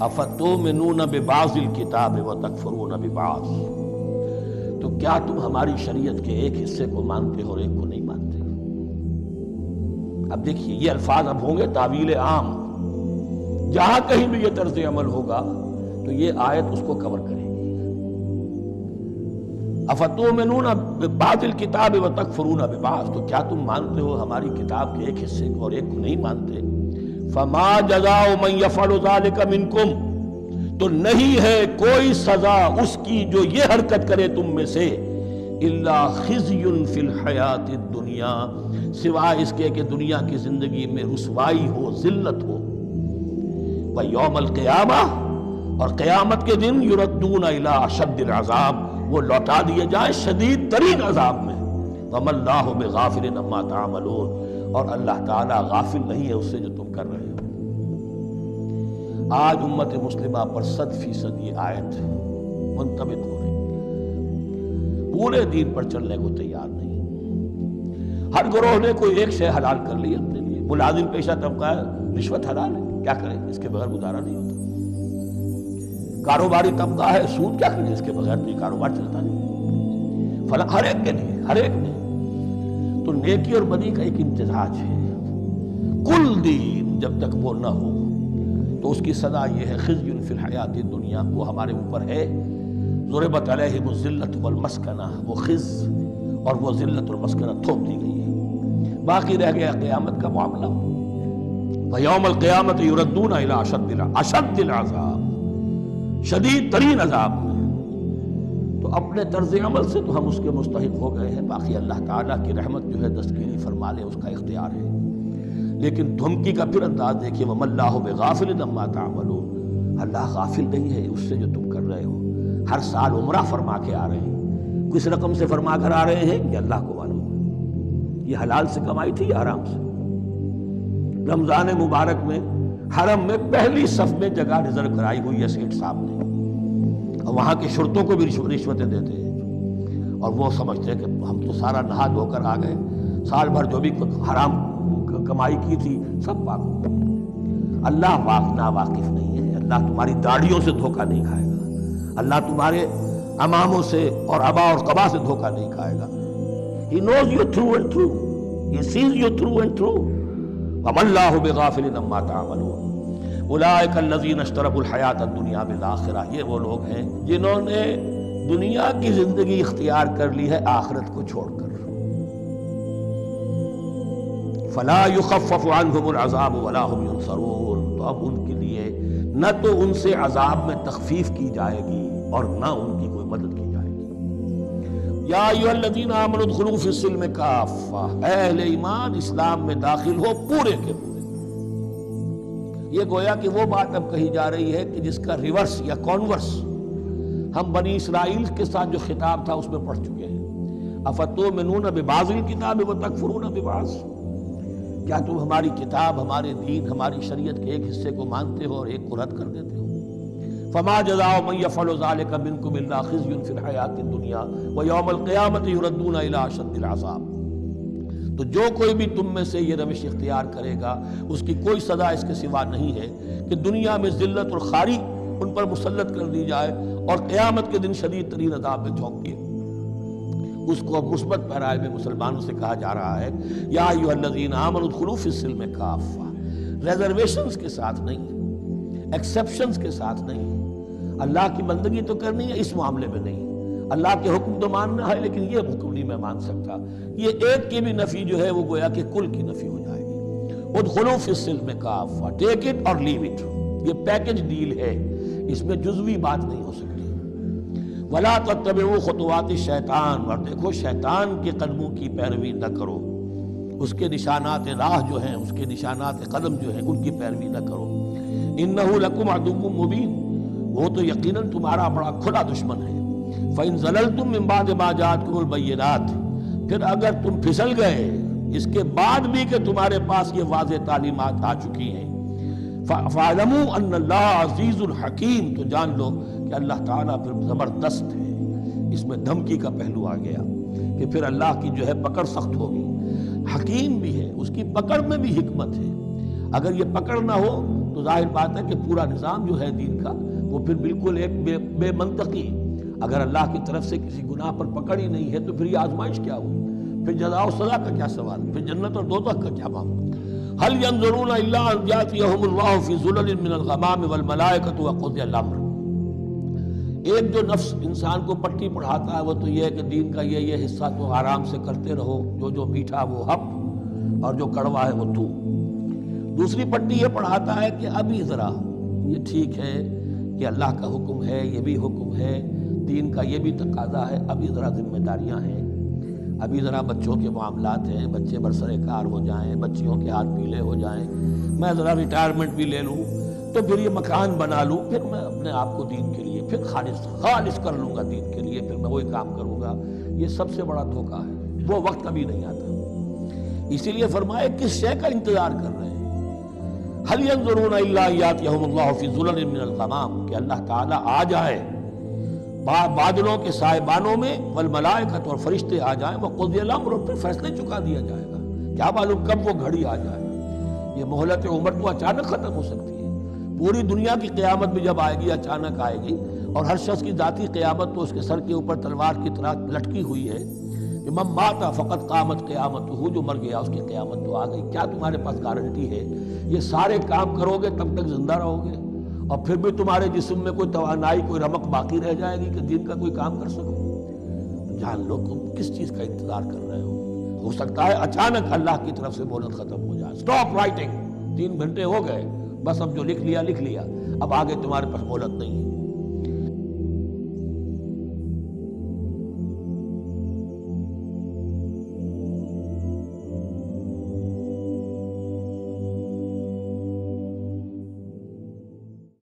افتؤمنون ببعض الکتاب وتکفرون ببعض، تو کیا تم ہماری شریعت کے ایک حصے کو مانتے ہو اور ایک کو نہیں مانتے؟ اب دیکھیے یہ الفاظ اب ہوں گے تعویل عام، جہاں کہیں بھی یہ طرز عمل ہوگا تو یہ آیت اس کو کور کرے گی۔ افتؤمنون ببعض الکتاب وتکفرون ببعض، تو کیا تم مانتے ہو ہماری کتاب کے ایک حصے کو اور ایک کو نہیں مانتے؟ فما جزاء من یفعل ذلک منکم، تو نہیں ہے کوئی سزا اس کی جو یہ حرکت کرے تم میں سے، الا خزی فی الحیات الدنیا، سوائے اس کے کہ دنیا کی زندگی میں رسوائی ہو، ذلت ہو، ویوم القیامہ، اور قیامت کے دن یردون الی اشد العذاب، وہ لوٹا دیے جائیں شدید ترین عذاب میں۔ وما اللہ بغافل عما تعملون، اور اللہ تعالیٰ غافل نہیں ہے اس سے جو تم کر رہے ہو۔ آج امت مسلمہ پر 100% یہ آیت منطبق ہو رہی ہے، پورے دین پر چلنے کو تیار نہیں۔ ہر گروہ نے کوئی ایک شے حلال کر لی اپنے لیے، ملازم پیشہ طبقہ ہے، رشوت حلال ہے، کیا کرے اس کے بغیر گزارا نہیں ہوتا۔ کاروباری طبقہ ہے، سود کیا کرے اس کے بغیر تو یہ کاروبار چلتا نہیں۔ فلاں ہر ایک کے لیے، ہر ایک نے تو نیکی اور بدی کا ایک امتزاج ہے۔ کل دین جب تک وہ نہ ہو تو اس کی سزا یہ ہے خزی فی الحیات الدنیا، وہ ہمارے اوپر ہے۔ ضربت علیہم الذلۃ والمسکنہ، وہ خز اور وہ ذلت اور مسکنہ تھوپ دی گئی ہے۔ باقی رہ گیا قیامت کا معاملہ، ویوم القیامۃ یردون الی اشد العذاب، شدید ترین عذاب میں۔ تو اپنے طرز عمل سے تو ہم اس کے مستحق ہو گئے ہیں، باقی اللہ تعالیٰ کی رحمت جو ہے دستگیری فرما لے اس کا اختیار ہے۔ لیکن دھمکی کا پھر انداز دیکھیے، وَمَا اللَّهُ بِغَافِلٍ عَمَّا تَعْمَلُونَ، اللہ غافل نہیں ہے اس سے جو تم کر رہے ہو۔ ہر سال عمرہ فرما کے آ رہے ہیں، کس رقم سے فرما کر آ رہے ہیں یہ اللہ کو معلوم ہے۔ یہ حلال سے کمائی تھی یا حرام سے؟ رمضان مبارک میں حرم میں پہلی صف میں جگہ ریزرو کرائی ہوئی ہے سیٹ صاحب نے، اور وہاں کے شرطوں کو بھی رشوتیں دیتے ہیں، اور وہ سمجھتے ہیں کہ ہم تو سارا نہا دھو کر آ گئے، سال بھر جو بھی حرام کمائی کی تھی سب پاک ہو۔ اللہ ناواقف نہیں ہے، اللہ تمہاری داڑھیوں سے دھوکہ نہیں کھائے گا، اللہ تمہارے اماموں سے اور ابا اور قبا سے دھوکہ نہیں کھائے گا۔ He knows you through and through, He sees you through and through۔ وَمَا اللَّهُ بِغَافِلٍ عَمَّا تَعْمَلُونَ أُولَٰئِكَ الَّذِينَ اشْتَرَوُا الْحَيَاةَ الدُّنْيَا بِالْآخِرَةِ، یہ وہ لوگ ہیں جنہوں نے دنیا کی زندگی اختیار کر لی ہے آخرت کو چھوڑ کر۔ فَلَا يُخَفَّفُ عَنْهُمُ الْعَذَابُ وَلَا هُمْ يُنصَرُونَ، تو اب ان کے لیے نہ تو ان سے عذاب میں تخفیف کی جائے گی اور نہ ان کی کوئی مدد کی جائے گی۔ یا ایھا الذین آمنوا ادخلوا فی السلم کافہ، اے اہل ایمان اسلام میں داخل ہو پورے کے پورے۔ یہ گویا کہ وہ بات اب کہی جا رہی ہے کہ جس کا ریورس یا کانورس ہم بنی اسرائیل کے ساتھ جو خطاب تھا اس میں پڑھ چکے ہیں۔ افتؤمنون ببعض الکتاب وتکفرون ببعض، کیا تم ہماری کتاب، ہمارے دین، ہماری شریعت کے ایک حصے کو مانتے ہو اور ایک کو رد کر دیتے ہو؟ فما جزاء من يفعل ذلك منكم الا خزي في الحياة الدنيا ويوم القيامة يردون الى اشد العذاب، تو جو کوئی بھی تم میں سے یہ روش اختیار کرے گا اس کی کوئی سزا اس کے سوا نہیں ہے کہ دنیا میں ذلت اور خواری ان پر مسلط کر دی جائے اور قیامت کے دن شدید ترین عذاب میں جھونک دیے۔ اس کو مثبت پیرائے میں مسلمانوں سے کہا جا رہا ہے یا ایھا الذین آمنوا ادخلوا فی السلم کافہ، ریزرویشنز کے ساتھ نہیں، ایکسیپشنز کے ساتھ نہیں۔ اللہ کی بندگی تو کرنی ہے، اس معاملے میں نہیں۔ اللہ کے حکم تو ماننا ہے لیکن یہ حکم نہیں میں مان سکتا، یہ ایک کی بھی نفی جو ہے وہ گویا کہ کل کی نفی ہو جائے گی۔ ادخلوا فی السلم کافہ، ٹیک اٹ اور لیو اٹ، یہ پیکج ڈیل ہے، اس میں جزوی بات نہیں ہو سکتی۔ وَلَا تَتَّبِعُوا خُطُوَاتِ الشَّيْطَانِ، اور دیکھو شیطان کے قدموں کی پیروی نہ کرو، اس کے نشانات راہ جو ہیں، اس کے نشانات قدم جو ہیں ان کی پیروی نہ کرو۔ إِنَّهُ لَكُمْ عَدُوٌّ مُّبِينٌ، وہ تو یقیناً تمہارا بڑا کھلا دشمن ہے۔ فَإِن زَلَلْتُم مِّن بَعْدِ مَا جَاءَتْكُمُ الْبَيِّنَاتُ، پھر اگر تم پھسل گئے اس کے بعد بھی کہ تمہارے پاس یہ واضح تعلیمات آ چکی ہیں، فَاعْلَمُوا أَنَّ اللَّهَ عَزِيزٌ حَكِيمٌ، تو جان لو کہ اللہ تعالیٰ پھر زبردست ہے۔ اس میں دھمکی کا پہلو آ گیا کہ پھر اللہ کی جو ہے پکڑ سخت ہوگی، حکیم بھی ہے، اس کی پکڑ میں بھی حکمت ہے۔ اگر یہ پکڑ نہ ہو تو ظاہر بات ہے کہ پورا نظام جو ہے دین کا وہ پھر بالکل ایک بے منطقی، اگر اللہ کی طرف سے کسی گناہ پر پکڑ ہی نہیں ہے تو پھر یہ آزمائش کیا ہوئی، پھر جزا و سزا کا کیا سوال، پھر جنت اور دوزخ کا کیا معاملہ۔ هل ينظرون الا ان ياتيهم الله في ظلل من الغمام والملائكة وقضي الامر۔ ایک جو نفس انسان کو پٹی پڑھاتا ہے وہ تو یہ ہے کہ دین کا یہ حصہ تو آرام سے کرتے رہو، جو میٹھا وہ حق اور جو کڑوا ہے وہ تو۔ دوسری پٹی یہ پڑھاتا ہے کہ ابھی ذرا یہ ٹھیک ہے کہ اللہ کا حکم ہے، یہ بھی حکم ہے، دین کا یہ بھی تقاضا ہے، ابھی ذرا ذمہ داریاں ہیں، ابھی ذرا بچوں کے معاملات ہیں، بچے برسر کار ہو جائیں، بچیوں کے ہاتھ پیلے ہو جائیں، میں ذرا ریٹائرمنٹ بھی لے لوں، تو پھر یہ مکان بنا لوں، پھر میں اپنے آپ کو دین کے لیے پھر خالص کر لوں گا دین کے لیے، پھر میں وہی کام کروں گا۔ یہ سب سے بڑا دھوکہ ہے، وہ وقت کبھی نہیں آتا۔ اسی لیے فرمائے کس شے کا انتظار کر رہے ہیں؟ هل ينظرون الا ياتيهم الله في ظلل من الغمام، کہ اللہ تعالیٰ آ جائے بادلوں کے سائبانوں میں، والملائکۃ اور فرشتے آ جائیں، وقضی الامر اور پھر فیصلے چکا دیا جائے گا۔ کیا معلوم کب وہ گھڑی آ جائے، یہ مہلت عمر تو اچانک ختم ہو سکتی ہے، پوری دنیا کی قیامت بھی جب آئے گی اچانک آئے گی، اور ہر شخص کی ذاتی قیامت تو اس کے سر کے اوپر تلوار کی طرح لٹکی ہوئی ہے۔ من مات فقط قامت قیامتہ، جو مر گیا اس کی قیامت تو آ گئی۔ کیا تمہارے پاس گارنٹی ہے یہ سارے کام کرو گے تب تک زندہ رہو گے، اور پھر بھی تمہارے جسم میں کوئی توانائی، کوئی رمق باقی رہ جائے گی کہ دین کا کوئی کام کر سکو؟ جان لو تم کس چیز کا انتظار کر رہے ہو سکتا ہے اچانک اللہ کی طرف سے مہلت ختم ہو جائے، سٹاپ رائٹنگ، 3 گھنٹے ہو گئے، بس اب جو لکھ لیا اب آگے تمہارے پاس مہلت نہیں ہے۔